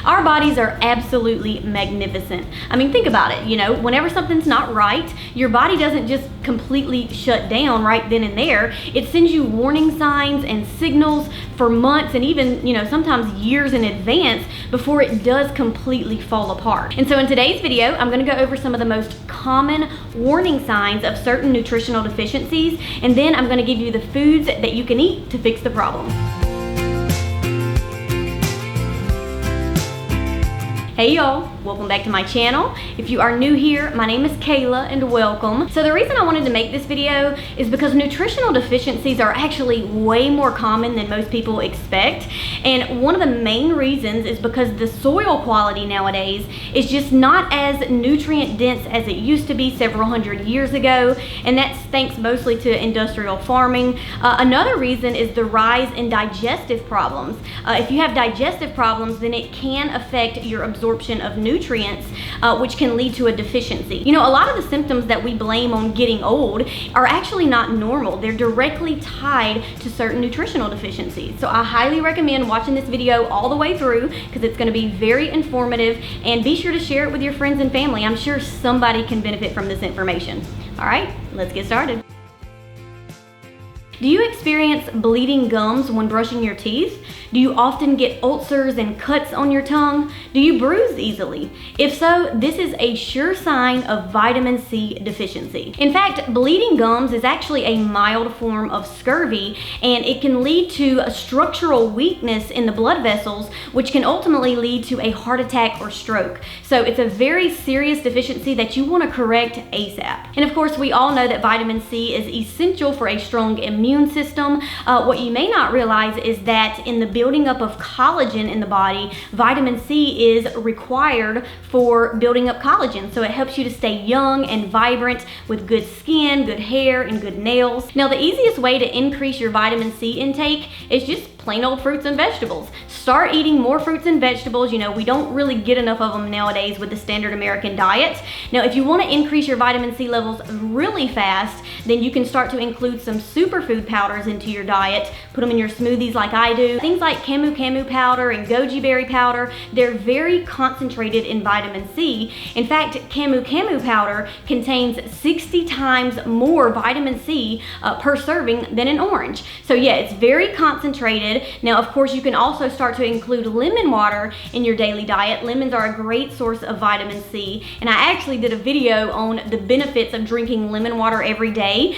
Our bodies are absolutely magnificent. I mean, think about it, you know, whenever something's not right, your body doesn't just completely shut down right then and there. It sends you warning signs and signals for months and even, you know, sometimes years in advance before it does completely fall apart. And so in today's video, I'm gonna go over some of the most common warning signs of certain nutritional deficiencies, and then I'm gonna give you the foods that you can eat to fix the problem. Hey y'all, welcome back to my channel. If you are new here, my name is Kayla and welcome. So the reason I wanted to make this video is because nutritional deficiencies are actually way more common than most people expect. And one of the main reasons is because the soil quality nowadays is just not as nutrient dense as it used to be several hundred years ago. And that's thanks mostly to industrial farming. Another reason is the rise in digestive problems. If you have digestive problems, then it can affect your absorption of nutrients, which can lead to a deficiency. You know, a lot of the symptoms that we blame on getting old are actually not normal. They're directly tied to certain nutritional deficiencies. So I highly recommend watching this video all the way through because it's going to be very informative, and be sure to share it with your friends and family. I'm sure somebody can benefit from this information. All right, let's get started. Do you experience bleeding gums when brushing your teeth? Do you often get ulcers and cuts on your tongue? Do you bruise easily? If so, this is a sure sign of vitamin C deficiency. In fact, bleeding gums is actually a mild form of scurvy, and it can lead to a structural weakness in the blood vessels, which can ultimately lead to a heart attack or stroke. So it's a very serious deficiency that you want to correct ASAP. And of course, we all know that vitamin C is essential for a strong immune system. What you may not realize is that in the building up of collagen in the body, vitamin C is required for building up collagen. So it helps you to stay young and vibrant with good skin, good hair, and good nails. Now, the easiest way to increase your vitamin C intake is just plain old fruits and vegetables. Start eating more fruits and vegetables. You know, we don't really get enough of them nowadays with the standard American diet. Now, if you want to increase your vitamin C levels really fast, then you can start to include some superfood powders into your diet. Put them in your smoothies like I do. Things like camu camu powder and goji berry powder, they're very concentrated in vitamin C. In fact, camu camu powder contains 60 times more vitamin C per serving than an orange. So yeah, it's very concentrated. Now, of course, you can also start to include lemon water in your daily diet. Lemons are a great source of vitamin C, and I actually did a video on the benefits of drinking lemon water every day.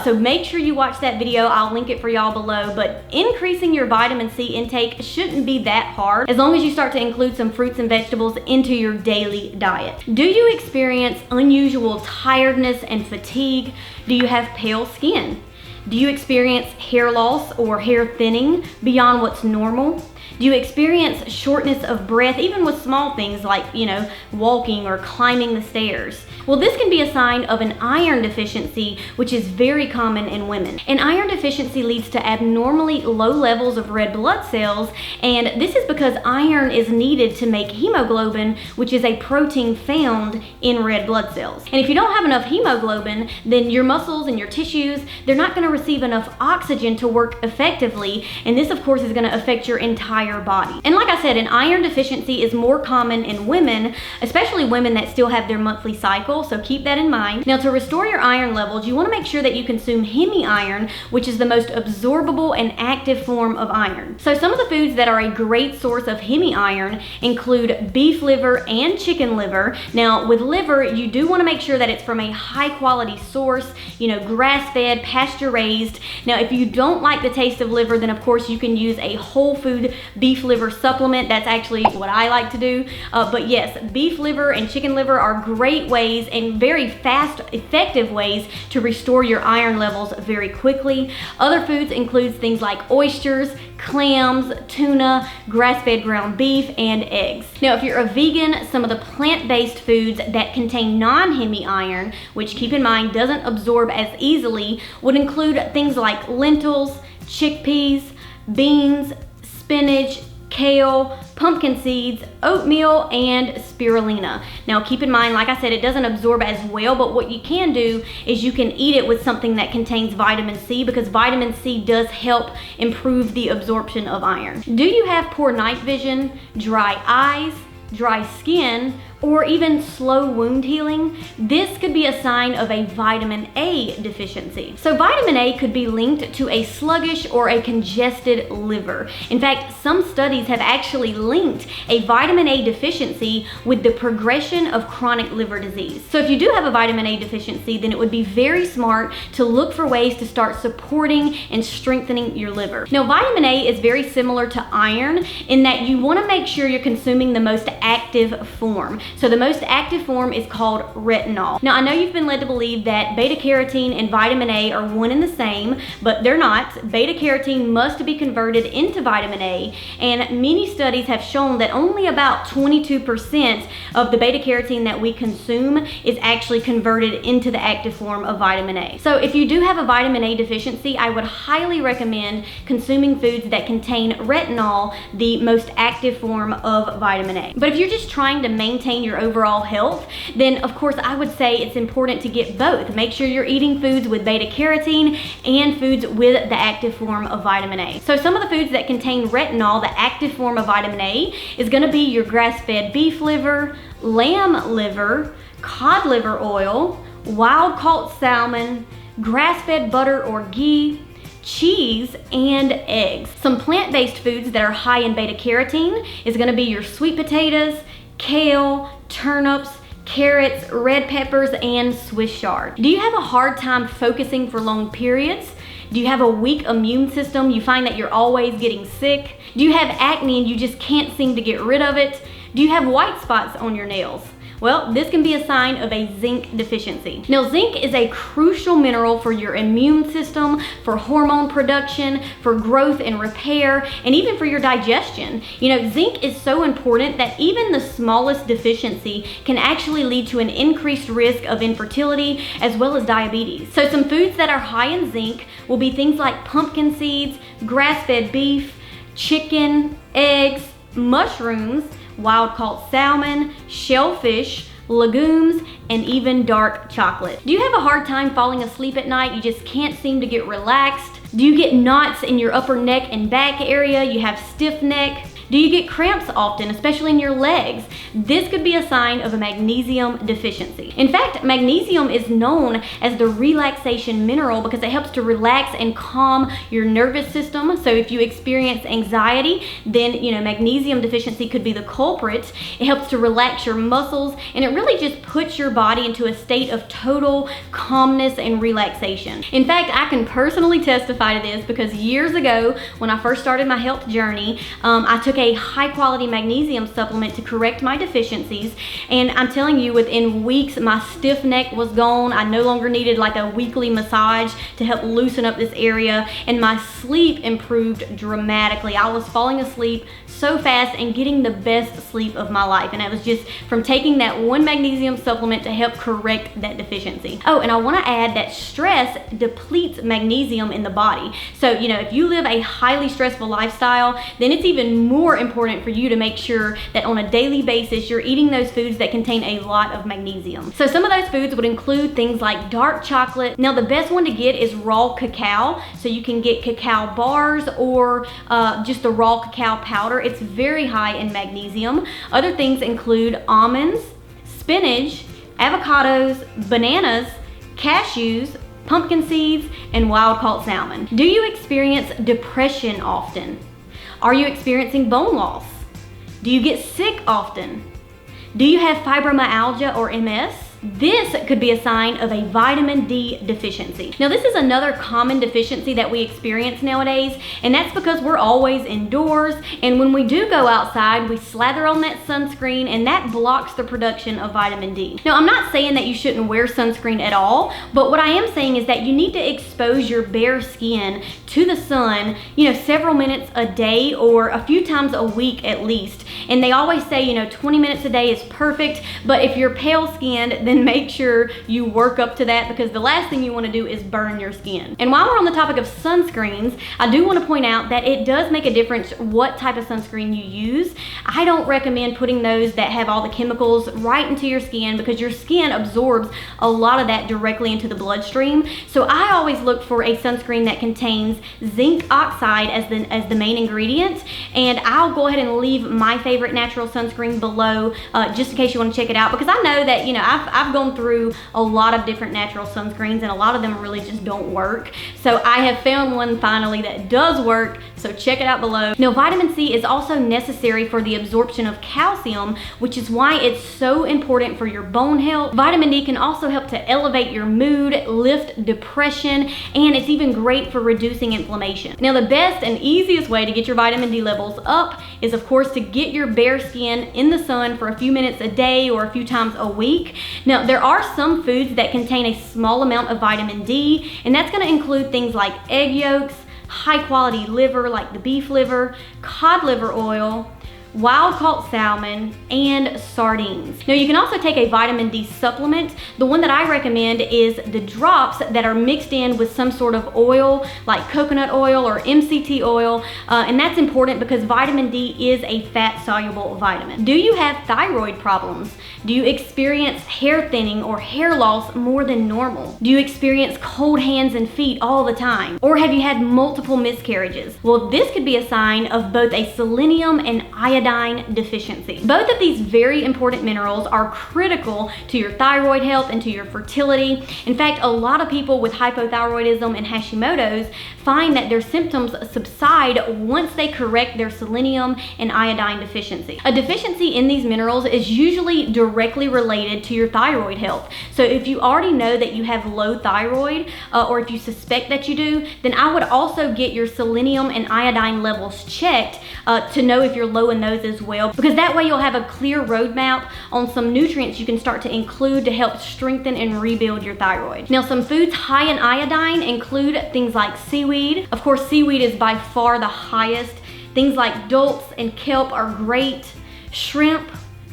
So make sure you watch that video. I'll link it for y'all below. But increasing your vitamin C intake shouldn't be that hard as long as you start to include some fruits and vegetables into your daily diet. Do you experience unusual tiredness and fatigue? Do you have pale skin? Do you experience hair loss or hair thinning beyond what's normal? Do you experience shortness of breath, even with small things like, you know, walking or climbing the stairs? Well, this can be a sign of an iron deficiency, which is very common in women. An iron deficiency leads to abnormally low levels of red blood cells, and this is because iron is needed to make hemoglobin, which is a protein found in red blood cells. And if you don't have enough hemoglobin, then your muscles and your tissues, they're not going to receive enough oxygen to work effectively, and this, of course, is going to affect your entire body. And like I said, an iron deficiency is more common in women, especially women that still have their monthly cycle, so keep that in mind. Now, to restore your iron levels, you want to make sure that you consume hemi-iron, which is the most absorbable and active form of iron. So some of the foods that are a great source of hemi-iron include beef liver and chicken liver. Now, with liver, you do want to make sure that it's from a high quality source, you know, grass-fed, pasture-raised. Now, if you don't like the taste of liver, then of course you can use a whole food beef liver supplement. That's actually what I like to do. But yes, beef liver and chicken liver are great ways and very fast, effective ways to restore your iron levels very quickly. Other foods include things like oysters, clams, tuna, grass-fed ground beef, and eggs. Now, if you're a vegan, some of the plant-based foods that contain non-hemi iron, which keep in mind doesn't absorb as easily, would include things like lentils, chickpeas, beans, spinach, kale, pumpkin seeds, oatmeal, and spirulina. Now keep in mind, like I said, it doesn't absorb as well, but what you can do is you can eat it with something that contains vitamin C, because vitamin C does help improve the absorption of iron. Do you have poor night vision, dry eyes, dry skin, or even slow wound healing? This could be a sign of a vitamin A deficiency. So vitamin A could be linked to a sluggish or a congested liver. In fact, some studies have actually linked a vitamin A deficiency with the progression of chronic liver disease. So if you do have a vitamin A deficiency, then it would be very smart to look for ways to start supporting and strengthening your liver. Now, vitamin A is very similar to iron in that you want to make sure you're consuming the most active form. So the most active form is called retinol. Now, I know you've been led to believe that beta carotene and vitamin A are one and the same, but they're not. Beta carotene must be converted into vitamin A, and many studies have shown that only about 22% of the beta carotene that we consume is actually converted into the active form of vitamin A. So if you do have a vitamin A deficiency, I would highly recommend consuming foods that contain retinol, the most active form of vitamin A. But if you're just trying to maintain your overall health, then of course I would say it's important to get both. Make sure you're eating foods with beta carotene and foods with the active form of vitamin A. So some of the foods that contain retinol, the active form of vitamin A, is going to be your grass-fed beef liver, lamb liver, cod liver oil, wild-caught salmon, grass-fed butter or ghee, cheese, and eggs. Some plant-based foods that are high in beta carotene is going to be your sweet potatoes, kale, turnips, carrots, red peppers, and Swiss chard. Do you have a hard time focusing for long periods? Do you have a weak immune system? You find that you're always getting sick? Do you have acne and you just can't seem to get rid of it? Do you have white spots on your nails? Well, this can be a sign of a zinc deficiency. Now, zinc is a crucial mineral for your immune system, for hormone production, for growth and repair, and even for your digestion. You know, zinc is so important that even the smallest deficiency can actually lead to an increased risk of infertility as well as diabetes. So some foods that are high in zinc will be things like pumpkin seeds, grass-fed beef, chicken, eggs, mushrooms, wild-caught salmon, shellfish, legumes, and even dark chocolate. Do you have a hard time falling asleep at night? You just can't seem to get relaxed? Do you get knots in your upper neck and back area? You have stiff neck? Do you get cramps often, especially in your legs? This could be a sign of a magnesium deficiency. In fact, magnesium is known as the relaxation mineral because it helps to relax and calm your nervous system. So if you experience anxiety, then magnesium deficiency could be the culprit. It helps to relax your muscles, and it really just puts your body into a state of total calmness and relaxation. In fact, I can personally testify to this because years ago, when I first started my health journey, I took a high quality magnesium supplement to correct my deficiencies, and I'm telling you, within weeks my stiff neck was gone. I no longer needed like a weekly massage to help loosen up this area, and my sleep improved dramatically. I was falling asleep so fast and getting the best sleep of my life, and it was just from taking that one magnesium supplement to help correct that deficiency. Oh, and I want to add that stress depletes magnesium in the body. So if you live a highly stressful lifestyle, then it's even more important for you to make sure that on a daily basis you're eating those foods that contain a lot of magnesium. So some of those foods would include things like dark chocolate. Now, the best one to get is raw cacao. So you can get cacao bars or just the raw cacao powder. It's very high in magnesium. Other things include almonds, spinach, avocados, bananas, cashews, pumpkin seeds, and wild-caught salmon. Do you experience depression often? Are you experiencing bone loss? Do you get sick often? Do you have fibromyalgia or MS? This could be a sign of a vitamin D deficiency. Now, this is another common deficiency that we experience nowadays, and that's because we're always indoors, and when we do go outside, we slather on that sunscreen, and that blocks the production of vitamin D. Now, I'm not saying that you shouldn't wear sunscreen at all, but what I am saying is that you need to expose your bare skin to the sun, several minutes a day or a few times a week at least. And they always say, 20 minutes a day is perfect, but if you're pale skinned, then make sure you work up to that, because the last thing you want to do is burn your skin. And while we're on the topic of sunscreens, I do want to point out that it does make a difference what type of sunscreen you use. I don't recommend putting those that have all the chemicals right into your skin, because your skin absorbs a lot of that directly into the bloodstream. So I always look for a sunscreen that contains zinc oxide as the main ingredient, and I'll go ahead and leave my favorite natural sunscreen below just in case you want to check it out, because I know that, you know, I've gone through a lot of different natural sunscreens and a lot of them really just don't work. So I have found one finally that does work, so check it out below. Now, vitamin C is also necessary for the absorption of calcium, which is why it's so important for your bone health. Vitamin D can also help to elevate your mood, lift depression, and it's even great for reducing inflammation. Now, the best and easiest way to get your vitamin D levels up is, of course, to get your bare skin in the sun for a few minutes a day or a few times a week. Now, there are some foods that contain a small amount of vitamin D, and that's going to include things like egg yolks, high quality liver like the beef liver, cod liver oil, wild caught salmon, and sardines. Now, you can also take a vitamin D supplement. The one that I recommend is the drops that are mixed in with some sort of oil like coconut oil or MCT oil, and that's important because vitamin D is a fat soluble vitamin. Do you have thyroid problems? Do you experience hair thinning or hair loss more than normal? Do you experience cold hands and feet all the time? Or have you had multiple miscarriages? Well, this could be a sign of both a selenium and iodine deficiency. Both of these very important minerals are critical to your thyroid health and to your fertility. In fact, a lot of people with hypothyroidism and Hashimoto's find that their symptoms subside once they correct their selenium and iodine deficiency. A deficiency in these minerals is usually directly related to your thyroid health. So if you already know that you have low thyroid, or if you suspect that you do, then I would also get your selenium and iodine levels checked to know if you're low in those as well, because that way you'll have a clear roadmap on some nutrients you can start to include to help strengthen and rebuild your thyroid. Now, some foods high in iodine include things like seaweed. Of course, seaweed is by far the highest. Things like dulse and kelp are great. Shrimp,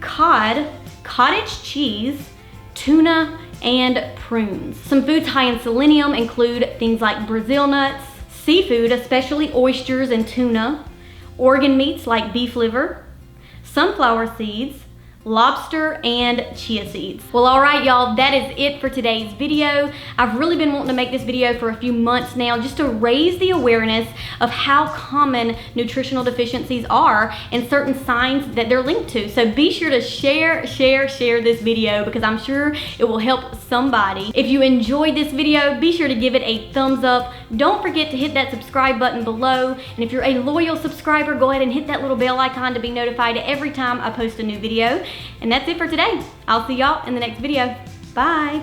cod, cottage cheese, tuna, and prunes. Some foods high in selenium include things like Brazil nuts, seafood, especially oysters and tuna, organ meats like beef liver, sunflower seeds, lobster, and chia seeds. Well, all right, y'all, that is it for today's video. I've really been wanting to make this video for a few months now, just to raise the awareness of how common nutritional deficiencies are and certain signs that they're linked to. So be sure to share this video, because I'm sure it will help somebody. If you enjoyed this video, be sure to give it a thumbs up. Don't forget to hit that subscribe button below. And if you're a loyal subscriber, go ahead and hit that little bell icon to be notified every time I post a new video. And that's it for today. I'll see y'all in the next video. Bye.